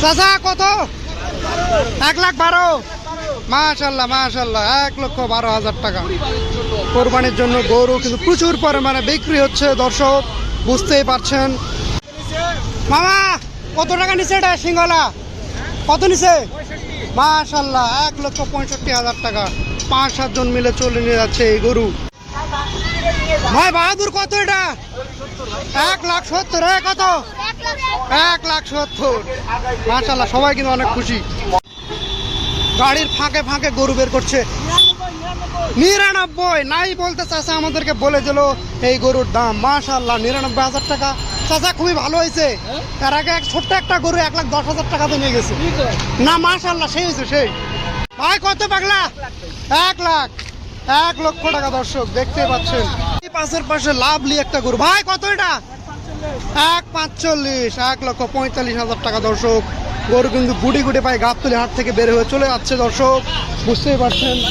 চাচা কত? 1,12,000। মাশাল্লাহ মাশাল্লাহ, 1,12,000 টাকা কোরবানির জন্য গরু কিন্তু প্রচুর পরিমাণে বিক্রি হচ্ছে দর্শক, বুঝতেই পারছেন। মামা কত টাকা নিছে এটা সিংহলা? কত নিছে? মাশাল্লাহ 1,65,000 টাকা। 5-7 জন মিলে চলে নিয়ে যাচ্ছে এই গরু। ভাই বাহাদুর কত এটা? 1,70,000। কত? 1,70,000। মাশাল্লাহ সবাই কিন্তু অনেক খুশি। গাড়ির ফাঁকে ফাঁকে গরু বের করছে। 99 নাই বলতে চাচা আমাদেরকে বলে দিল এই গরুর দাম। মাশাল্লাহ 99,000 টাকা। চাচা খুবই ভালো হয়েছে। তার আগে ছোট্ট একটা গরু 1,10,000 টাকাতে নিয়ে গেছে না। মাশাল্লাহ সেই হয়েছে সেই। ভাই কত পাগলা? 1,00,000 টাকা দর্শক দেখতে পাচ্ছেন। পাশের পাশে লাভলি একটা গরু। ভাই কত এটা? 1,45,000। 1,45,000 টাকা দর্শক। গরু কিন্তু গুটি গুটি পায়ে গাবতলি হাট থেকে বের হয়ে চলে যাচ্ছে দর্শক, বুঝতেই পারছেন।